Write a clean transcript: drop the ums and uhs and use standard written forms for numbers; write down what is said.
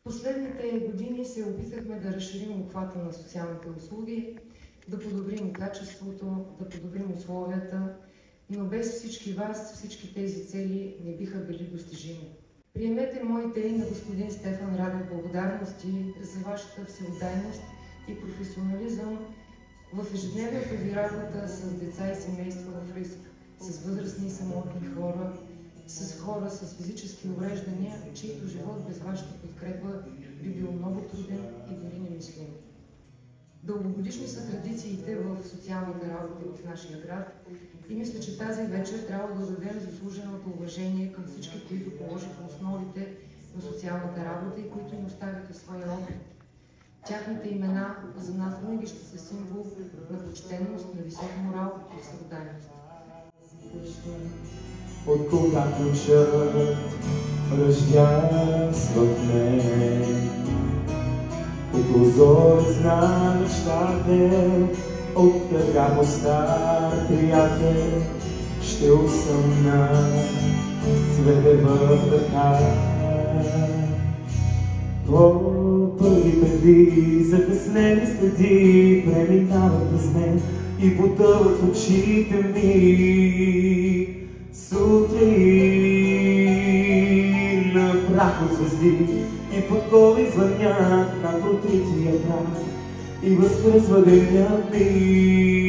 Последните години се опитахме да разширим обхвата на социалните услуги, да подобрим качеството, да подобрим условията, но без всички вас, всички тези цели не биха били достижими. Приемете моите и на господин Стефан Радев благодарности за вашата всеотдайност и професионализъм в ежедневната ви работа с деца и семейства в риск, с възрастни и самотни хора, с хора с физически увреждания, чието живот без вашата подкрепа би бил много труден и дори немислим. Дългогодишни са традициите в социалната работа в нашия град и мисля, че тази вечер трябва да дадем заслуженото уважение към всички, които положиха основите на социалната работа и които им оставиха своя опит. Тяхните имена за нас винаги ще са символ на почтенност, на висок морал и всеотдайност. От когато чът ръждяс в мен, от прозорец на мечтате, от тъга стар приятел, ще усъмна свете в ръка. По първите дни закъснени следи преминават през мен и потъват в очите ми. Сутрин на прах от звезди и подколи звънят на протрития прах и възкръсва денят ми.